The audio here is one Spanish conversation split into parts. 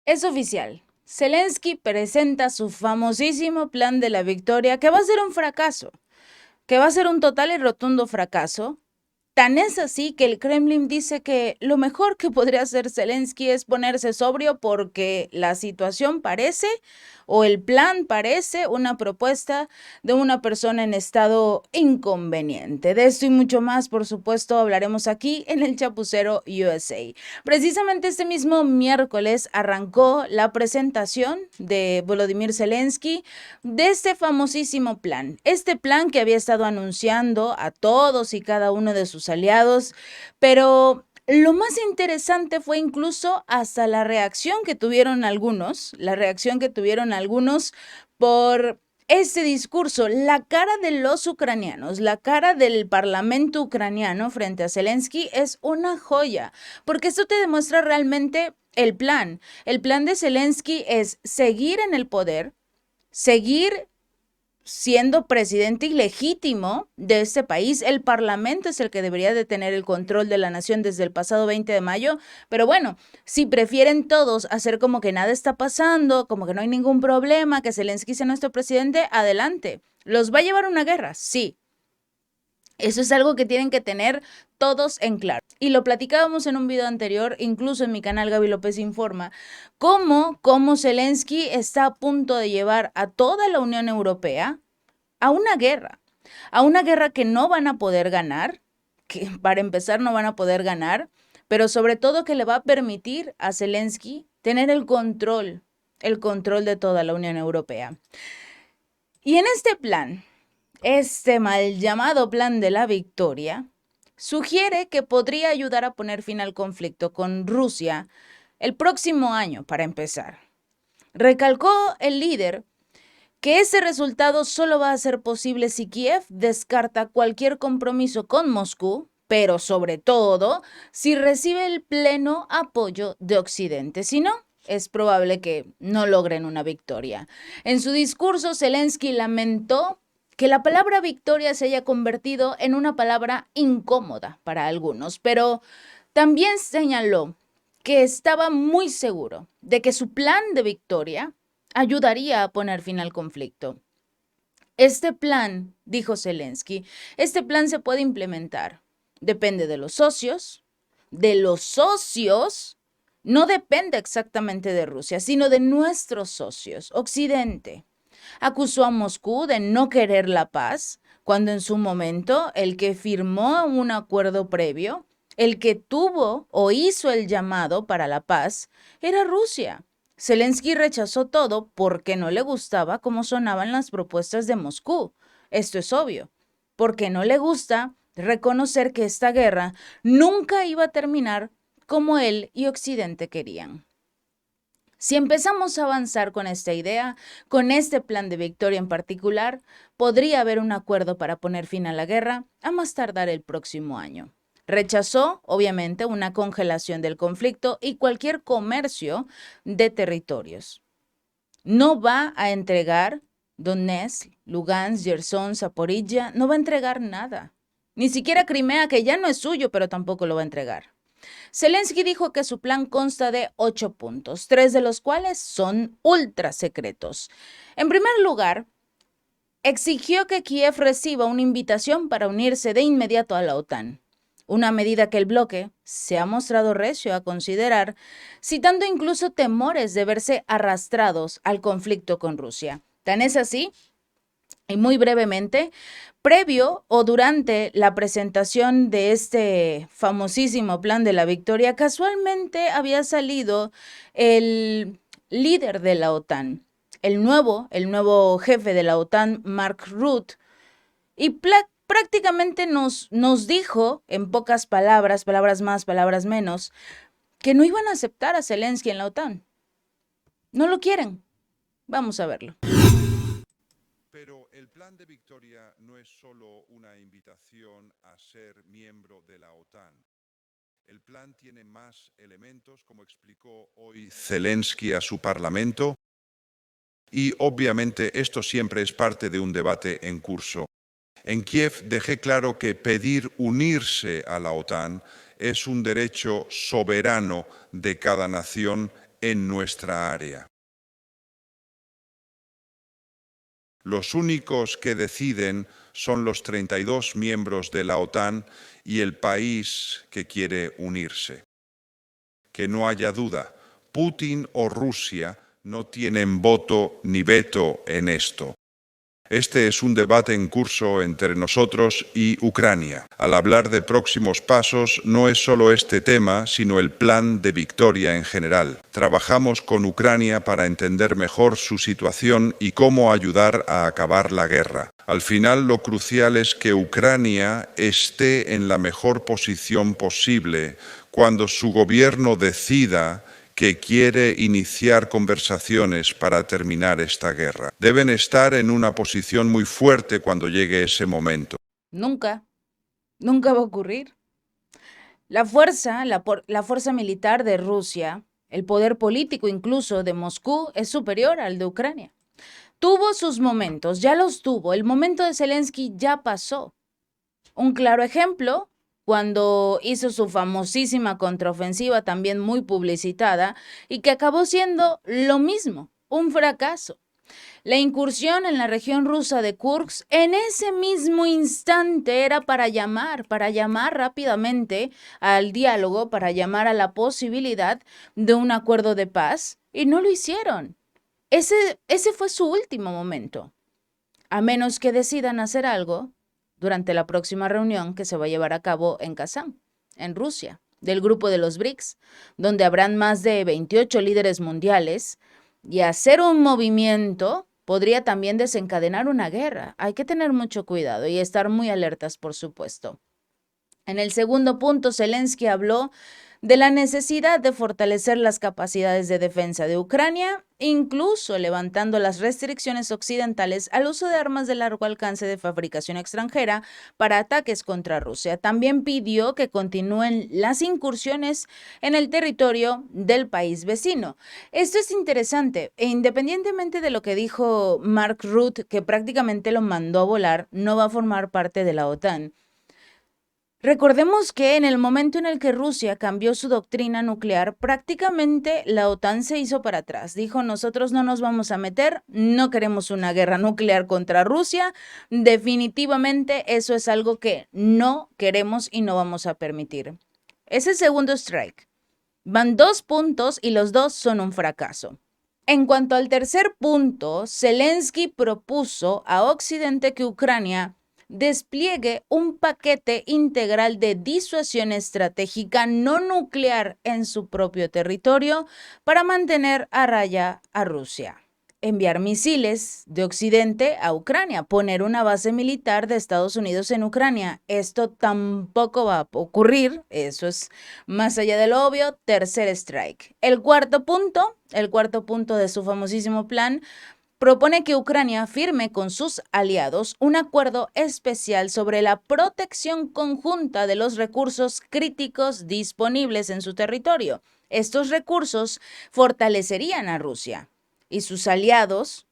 Es oficial. Zelensky presenta su famosísimo plan de la victoria, que va a ser un fracaso, que va a ser un total y rotundo fracaso. Tan es así que el Kremlin dice que lo mejor que podría hacer Zelensky es ponerse sobrio porque la situación parece, o el plan parece, una propuesta de una persona en estado inconveniente. De esto y mucho más, por supuesto, hablaremos aquí en el Chapucero USA. Precisamente este mismo miércoles arrancó la presentación de Volodymyr Zelensky de este famosísimo plan. Este plan que había estado anunciando a todos y cada uno de sus aliados, pero lo más interesante fue incluso hasta la reacción que tuvieron algunos por este discurso, la cara de los ucranianos, la cara del parlamento ucraniano frente a Zelensky es una joya, porque esto te demuestra realmente el plan. El plan de Zelensky es seguir en el poder, seguir siendo presidente ilegítimo de este país. El Parlamento es el que debería de tener el control de la nación desde el pasado 20 de mayo, pero bueno, si prefieren todos hacer como que nada está pasando, como que no hay ningún problema, que Zelensky sea nuestro presidente, adelante. ¿Los va a llevar a una guerra? Sí. Eso es algo que tienen que tener todos en claro. Y lo platicábamos en un video anterior, incluso en mi canal Gaby López Informa, cómo Zelensky está a punto de llevar a toda la Unión Europea a una guerra que no van a poder ganar, que para empezar no van a poder ganar, pero sobre todo que le va a permitir a Zelensky tener el control de toda la Unión Europea. Y en este plan, este mal llamado plan de la victoria, sugiere que podría ayudar a poner fin al conflicto con Rusia el próximo año, para empezar. Recalcó el líder que ese resultado solo va a ser posible si Kiev descarta cualquier compromiso con Moscú, pero sobre todo si recibe el pleno apoyo de Occidente. Si no, es probable que no logren una victoria. En su discurso, Zelensky lamentó que la palabra victoria se haya convertido en una palabra incómoda para algunos, pero también señaló que estaba muy seguro de que su plan de victoria ayudaría a poner fin al conflicto. Este plan, dijo Zelensky, este plan se puede implementar. Depende de los socios. De los socios, no depende exactamente de Rusia, sino de nuestros socios, Occidente. Acusó a Moscú de no querer la paz, cuando en su momento el que firmó un acuerdo previo, el que tuvo o hizo el llamado para la paz, era Rusia. Zelensky rechazó todo porque no le gustaba cómo sonaban las propuestas de Moscú. Esto es obvio, porque no le gusta reconocer que esta guerra nunca iba a terminar como él y Occidente querían. Si empezamos a avanzar con esta idea, con este plan de victoria en particular, podría haber un acuerdo para poner fin a la guerra a más tardar el próximo año. Rechazó, obviamente, una congelación del conflicto y cualquier comercio de territorios. No va a entregar Donetsk, Lugansk, Gerson, Zaporilla, no va a entregar nada. Ni siquiera Crimea, que ya no es suyo, pero tampoco lo va a entregar. Zelensky dijo que su plan consta de 8 puntos, 3 de los cuales son ultra secretos. En primer lugar, exigió que Kiev reciba una invitación para unirse de inmediato a la OTAN, una medida que el bloque se ha mostrado recio a considerar, citando incluso temores de verse arrastrados al conflicto con Rusia. Tan es así, y muy brevemente, previo o durante la presentación de este famosísimo plan de la victoria, casualmente había salido el líder de la OTAN, el nuevo jefe de la OTAN, Mark Rutte, y prácticamente nos dijo, en pocas palabras, palabras más, palabras menos, que no iban a aceptar a Zelensky en la OTAN. No lo quieren. Vamos a verlo. Pero el plan de victoria no es solo una invitación a ser miembro de la OTAN. El plan tiene más elementos, como explicó hoy Zelensky a su Parlamento, y obviamente esto siempre es parte de un debate en curso. En Kiev dejé claro que pedir unirse a la OTAN es un derecho soberano de cada nación en nuestra área. Los únicos que deciden son los 32 miembros de la OTAN y el país que quiere unirse. Que no haya duda, Putin o Rusia no tienen voto ni veto en esto. Este es un debate en curso entre nosotros y Ucrania. Al hablar de próximos pasos, no es solo este tema, sino el plan de victoria en general. Trabajamos con Ucrania para entender mejor su situación y cómo ayudar a acabar la guerra. Al final, lo crucial es que Ucrania esté en la mejor posición posible cuando su gobierno decida que quiere iniciar conversaciones para terminar esta guerra. Deben estar en una posición muy fuerte cuando llegue ese momento. Nunca va a ocurrir. La fuerza militar de Rusia, el poder político incluso de Moscú, es superior al de Ucrania. Tuvo sus momentos, ya los tuvo. El momento de Zelensky ya pasó. Un claro ejemplo, cuando hizo su famosísima contraofensiva, también muy publicitada, y que acabó siendo lo mismo, un fracaso. La incursión en la región rusa de Kursk en ese mismo instante era para llamar rápidamente al diálogo, para llamar a la posibilidad de un acuerdo de paz, y no lo hicieron. Ese fue su último momento. A menos que decidan hacer algo durante la próxima reunión que se va a llevar a cabo en Kazán, en Rusia, del grupo de los BRICS, donde habrán más de 28 líderes mundiales, y hacer un movimiento podría también desencadenar una guerra. Hay que tener mucho cuidado y estar muy alertas, por supuesto. En el segundo punto, Zelensky habló de la necesidad de fortalecer las capacidades de defensa de Ucrania, incluso levantando las restricciones occidentales al uso de armas de largo alcance de fabricación extranjera para ataques contra Rusia. También pidió que continúen las incursiones en el territorio del país vecino. Esto es interesante, e independientemente de lo que dijo Mark Rutte, que prácticamente lo mandó a volar, no va a formar parte de la OTAN. Recordemos que en el momento en el que Rusia cambió su doctrina nuclear, prácticamente la OTAN se hizo para atrás. Dijo, nosotros no nos vamos a meter, no queremos una guerra nuclear contra Rusia. Definitivamente eso es algo que no queremos y no vamos a permitir. Ese segundo strike. Van 2 puntos y los 2 son un fracaso. En cuanto al tercer punto, Zelensky propuso a Occidente que Ucrania despliegue un paquete integral de disuasión estratégica no nuclear en su propio territorio para mantener a raya a Rusia. Enviar misiles de Occidente a Ucrania, poner una base militar de Estados Unidos en Ucrania. Esto tampoco va a ocurrir, eso es más allá de lo obvio. Tercer strike. El cuarto punto de su famosísimo plan, propone que Ucrania firme con sus aliados un acuerdo especial sobre la protección conjunta de los recursos críticos disponibles en su territorio. Estos recursos fortalecerían a Rusia y sus aliados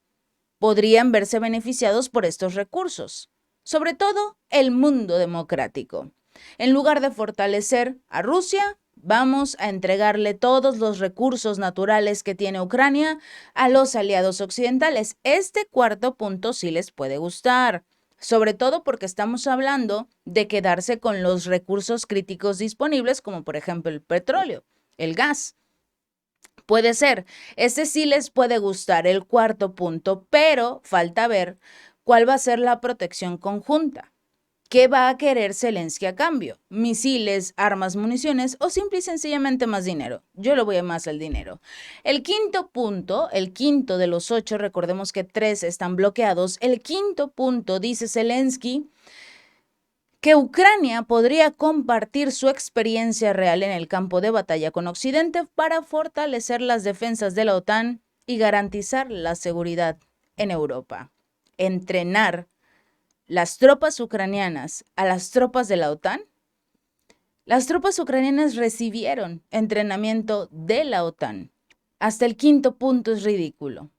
podrían verse beneficiados por estos recursos, sobre todo el mundo democrático. En lugar de fortalecer a Rusia, vamos a entregarle todos los recursos naturales que tiene Ucrania a los aliados occidentales. Este cuarto punto sí les puede gustar, sobre todo porque estamos hablando de quedarse con los recursos críticos disponibles, como por ejemplo el petróleo, el gas. Puede ser, este sí les puede gustar, el cuarto punto, pero falta ver cuál va a ser la protección conjunta. ¿Qué va a querer Zelensky a cambio? ¿Misiles, armas, municiones o simple y sencillamente más dinero? Yo le voy a más al dinero. El quinto punto, el quinto de los 8, recordemos que 3 están bloqueados. El quinto punto, dice Zelensky, que Ucrania podría compartir su experiencia real en el campo de batalla con Occidente para fortalecer las defensas de la OTAN y garantizar la seguridad en Europa. Entrenar las tropas ucranianas a las tropas de la OTAN. Las tropas ucranianas recibieron entrenamiento de la OTAN. Hasta el quinto punto es ridículo.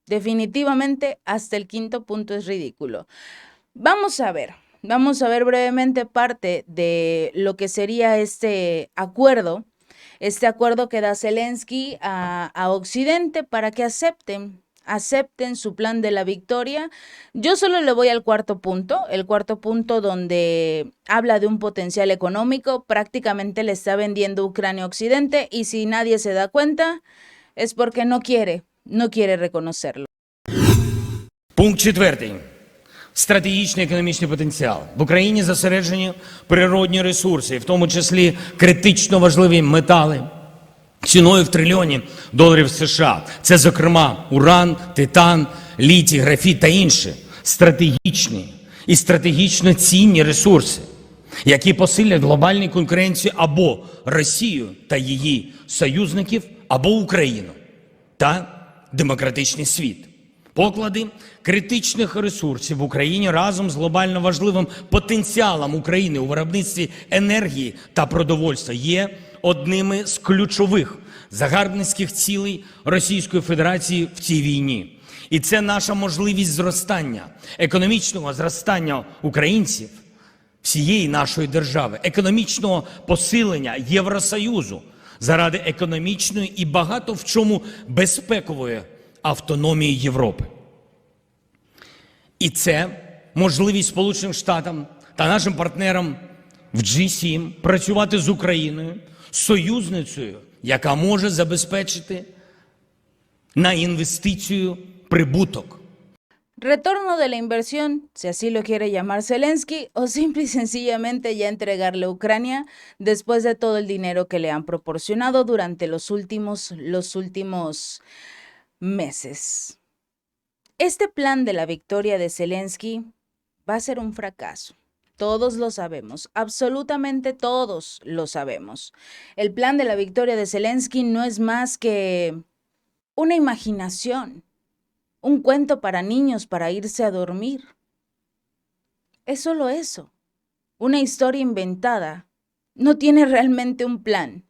Definitivamente, hasta el quinto punto es ridículo. Vamos a ver brevemente parte de lo que sería este acuerdo. este acuerdo que da Zelensky a Occidente para que acepten su plan de la victoria. Yo solo le voy al el cuarto punto donde habla de un potencial económico, prácticamente le está vendiendo Ucrania a Occidente y si nadie se da cuenta es porque no quiere reconocerlo. Пункт 4. Стратегічний економічний потенціал. В Україні зосереджені природні ресурси, в тому числі критично важливі метали, ціною в трильйони доларів США. Це, зокрема, уран, титан, літій, графіт та інші стратегічні і стратегічно цінні ресурси, які посилять глобальну конкуренцію або Росію та її союзників, або Україну та демократичний світ. Поклади критичних ресурсів в Україні разом з глобально важливим потенціалом України у виробництві енергії та продовольства є одними з ключових загарбницьких цілей Російської Федерації в цій війні. І це наша можливість зростання, економічного зростання українців, всієї нашої держави, економічного посилення Євросоюзу заради економічної і багато в чому безпекової автономії Європи. І це можливість Сполученим Штатам та нашим партнерам в G7 працювати з Україною, союзницею, яка може забезпечити на інвестицію прибуток. Retorno de la inversión, si así lo quiere llamar Zelensky, o simple y sencillamente ya entregarle a Ucrania después de todo el dinero que le han proporcionado durante los últimos meses. Este plan de la victoria de Zelensky va a ser un fracaso. Todos lo sabemos, absolutamente todos lo sabemos. El plan de la victoria de Zelensky no es más que una imaginación, un cuento para niños para irse a dormir. Es solo eso, una historia inventada. No tiene realmente un plan.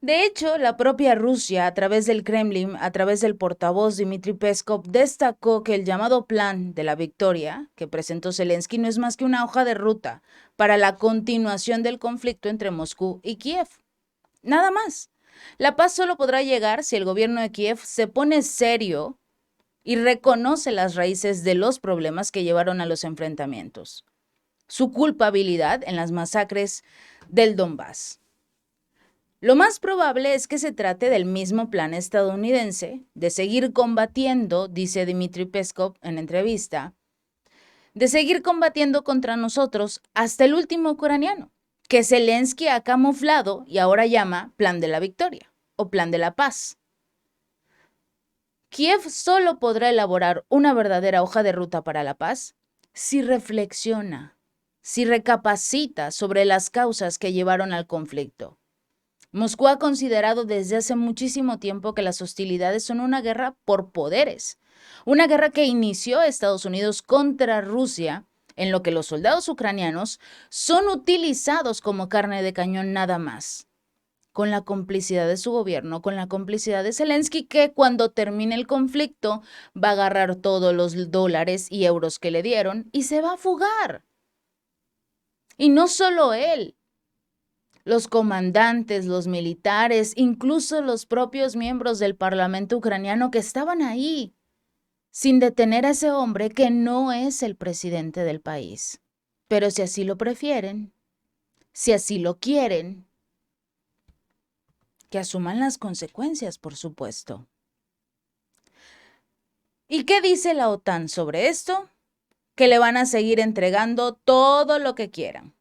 De hecho, la propia Rusia, a través del Kremlin, a través del portavoz Dmitry Peskov, destacó que el llamado plan de la victoria que presentó Zelensky no es más que una hoja de ruta para la continuación del conflicto entre Moscú y Kiev. Nada más. La paz solo podrá llegar si el gobierno de Kiev se pone serio y reconoce las raíces de los problemas que llevaron a los enfrentamientos. Su culpabilidad en las masacres del Donbass. Lo más probable es que se trate del mismo plan estadounidense de seguir combatiendo, dice Dmitry Peskov en entrevista, de seguir combatiendo contra nosotros hasta el último ucraniano, que Zelensky ha camuflado y ahora llama plan de la victoria o plan de la paz. Kiev solo podrá elaborar una verdadera hoja de ruta para la paz si reflexiona, si recapacita sobre las causas que llevaron al conflicto. Moscú ha considerado desde hace muchísimo tiempo que las hostilidades son una guerra por poderes, una guerra que inició Estados Unidos contra Rusia, en lo que los soldados ucranianos son utilizados como carne de cañón nada más, con la complicidad de su gobierno, con la complicidad de Zelensky, que cuando termine el conflicto va a agarrar todos los dólares y euros que le dieron y se va a fugar. Y no solo él. Los comandantes, los militares, incluso los propios miembros del parlamento ucraniano que estaban ahí, sin detener a ese hombre que no es el presidente del país. Pero si así lo prefieren, si así lo quieren, que asuman las consecuencias, por supuesto. ¿Y qué dice la OTAN sobre esto? Que le van a seguir entregando todo lo que quieran.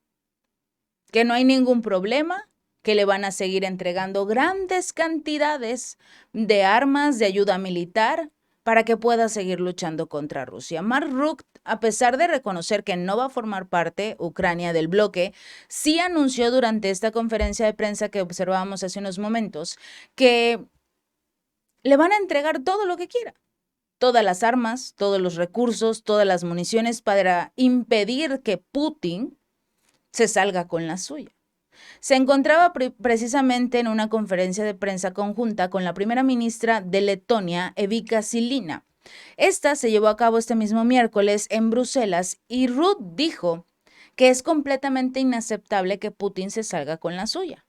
Que no hay ningún problema, que le van a seguir entregando grandes cantidades de armas, de ayuda militar, para que pueda seguir luchando contra Rusia. Mark Rutte, a pesar de reconocer que no va a formar parte Ucrania del bloque, sí anunció durante esta conferencia de prensa que observábamos hace unos momentos que le van a entregar todo lo que quiera. Todas las armas, todos los recursos, todas las municiones para impedir que Putin se salga con la suya. Se encontraba precisamente en una conferencia de prensa conjunta con la primera ministra de Letonia, Evika Silina. Esta se llevó a cabo este mismo miércoles en Bruselas y Rutte dijo que es completamente inaceptable que Putin se salga con la suya.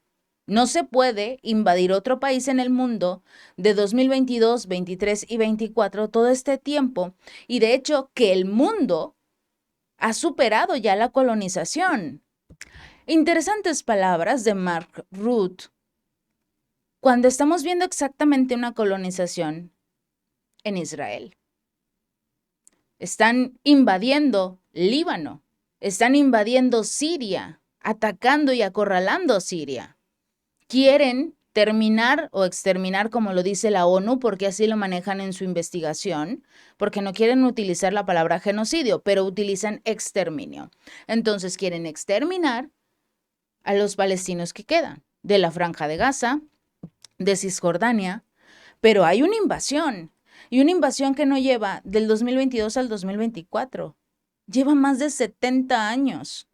No se puede invadir otro país en el mundo de 2022, 23 y 24 todo este tiempo. Y de hecho que el mundo ha superado ya la colonización. Interesantes palabras de Mark Rutte cuando estamos viendo exactamente una colonización en Israel. Están invadiendo Líbano, están invadiendo Siria, atacando y acorralando Siria. Quieren terminar o exterminar, como lo dice la ONU, porque así lo manejan en su investigación, porque no quieren utilizar la palabra genocidio, pero utilizan exterminio. Entonces quieren exterminar a los palestinos que quedan de la Franja de Gaza, de Cisjordania, pero hay una invasión, y una invasión que no lleva del 2022 al 2024, lleva más de 70 años.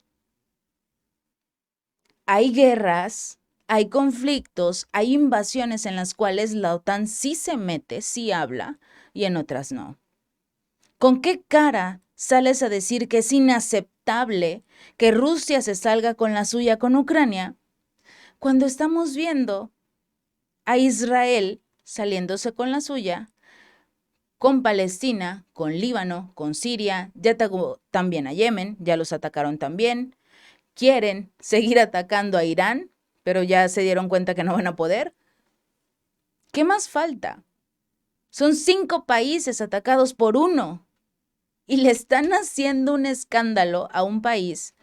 Hay guerras, hay conflictos, hay invasiones en las cuales la OTAN sí se mete, sí habla, y en otras no. ¿Con qué cara sales a decir que es inaceptable que Rusia se salga con la suya con Ucrania cuando estamos viendo a Israel saliéndose con la suya con Palestina, con Líbano, con Siria, ya atacó también a Yemen, ya los atacaron también? Quieren seguir atacando a Irán, pero ya se dieron cuenta que no van a poder. ¿Qué más falta? Son 5 países atacados por uno y le están haciendo un escándalo a un país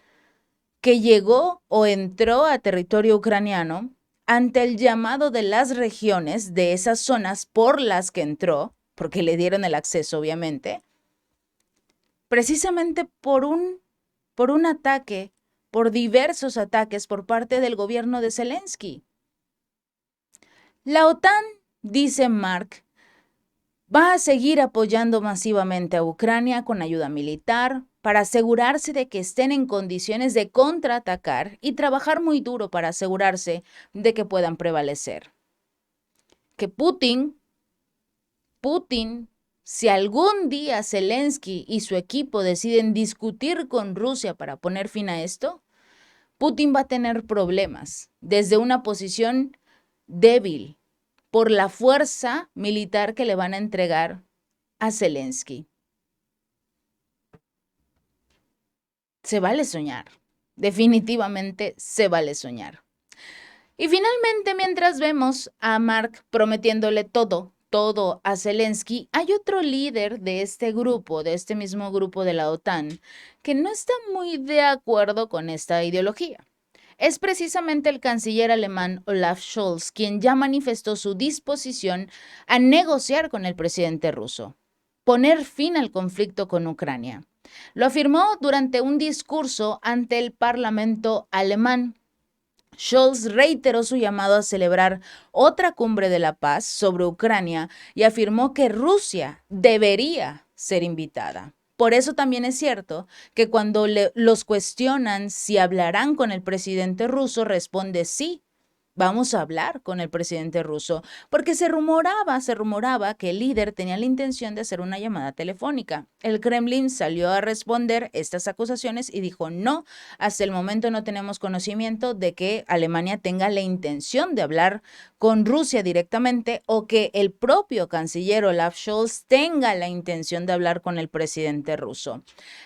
que llegó o entró a territorio ucraniano ante el llamado de las regiones de esas zonas por las que entró, porque le dieron el acceso, obviamente, precisamente por un ataque, por diversos ataques por parte del gobierno de Zelensky. La OTAN, dice Mark, va a seguir apoyando masivamente a Ucrania con ayuda militar para asegurarse de que estén en condiciones de contraatacar y trabajar muy duro para asegurarse de que puedan prevalecer. Que Putin, si algún día Zelensky y su equipo deciden discutir con Rusia para poner fin a esto, Putin va a tener problemas desde una posición débil por la fuerza militar que le van a entregar a Zelensky. Se vale soñar, definitivamente se vale soñar. Y finalmente, mientras vemos a Mark prometiéndole todo a Zelensky, hay otro líder de este grupo, de este mismo grupo de la OTAN, que no está muy de acuerdo con esta ideología. Es precisamente el canciller alemán Olaf Scholz quien ya manifestó su disposición a negociar con el presidente ruso, poner fin al conflicto con Ucrania. Lo afirmó durante un discurso ante el Parlamento alemán. Scholz reiteró su llamado a celebrar otra cumbre de la paz sobre Ucrania y afirmó que Rusia debería ser invitada. Por eso también es cierto que cuando los cuestionan si hablarán con el presidente ruso, responde sí. Vamos a hablar con el presidente ruso, porque se rumoraba que el líder tenía la intención de hacer una llamada telefónica. El Kremlin salió a responder estas acusaciones y dijo no, hasta el momento no tenemos conocimiento de que Alemania tenga la intención de hablar con Rusia directamente o que el propio canciller Olaf Scholz tenga la intención de hablar con el presidente ruso.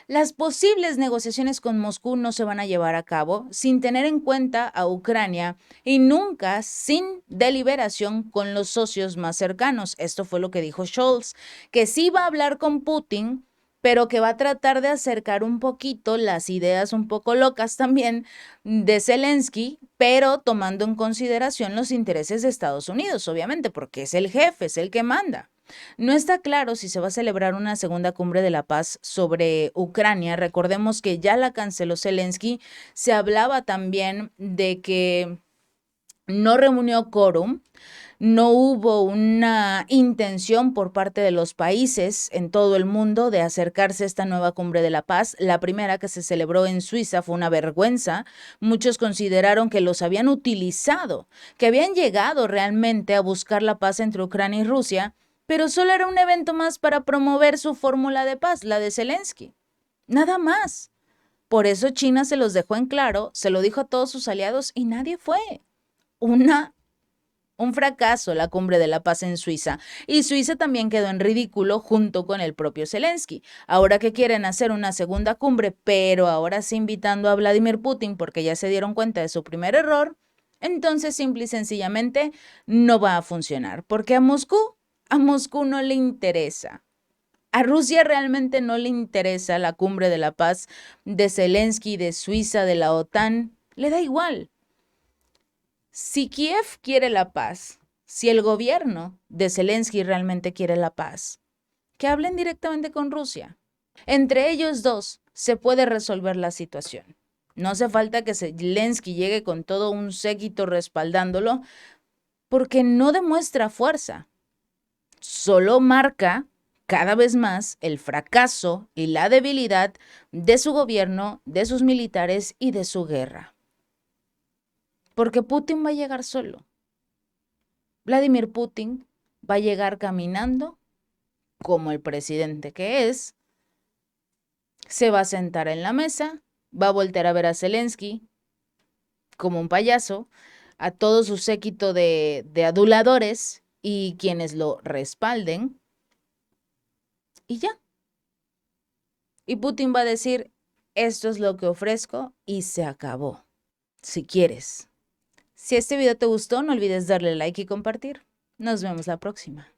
Las posibles negociaciones con Moscú no se van a llevar a cabo sin tener en cuenta a Ucrania y nunca sin deliberación con los socios más cercanos. Esto fue lo que dijo Scholz, que sí va a hablar con Putin, pero que va a tratar de acercar un poquito las ideas un poco locas también de Zelensky, pero tomando en consideración los intereses de Estados Unidos, obviamente, porque es el jefe, es el que manda. No está claro si se va a celebrar una segunda cumbre de la paz sobre Ucrania. Recordemos que ya la canceló Zelensky. Se hablaba también de que no reunió quórum, no hubo una intención por parte de los países en todo el mundo de acercarse a esta nueva cumbre de la paz. La primera que se celebró en Suiza fue una vergüenza. Muchos consideraron que los habían utilizado, que habían llegado realmente a buscar la paz entre Ucrania y Rusia, pero solo era un evento más para promover su fórmula de paz, la de Zelensky. Nada más. Por eso China se los dejó en claro, se lo dijo a todos sus aliados y nadie fue. un fracaso la cumbre de la paz en Suiza, y Suiza también quedó en ridículo junto con el propio Zelensky. Ahora que quieren hacer una segunda cumbre, pero ahora sí invitando a Vladimir Putin porque ya se dieron cuenta de su primer error, entonces simple y sencillamente no va a funcionar, porque a Moscú no le interesa. A Rusia realmente no le interesa la cumbre de la paz de Zelensky, de Suiza, de la OTAN, le da igual. Si Kiev quiere la paz, si el gobierno de Zelensky realmente quiere la paz, que hablen directamente con Rusia. Entre ellos dos se puede resolver la situación. No hace falta que Zelensky llegue con todo un séquito respaldándolo, porque no demuestra fuerza. Solo marca cada vez más el fracaso y la debilidad de su gobierno, de sus militares y de su guerra. Porque Putin va a llegar solo. Vladimir Putin va a llegar caminando como el presidente que es, se va a sentar en la mesa, va a voltear a ver a Zelensky como un payaso, a todo su séquito de aduladores y quienes lo respalden, y ya. Y Putin va a decir, esto es lo que ofrezco y se acabó. Si quieres. Si este video te gustó, no olvides darle like y compartir. Nos vemos la próxima.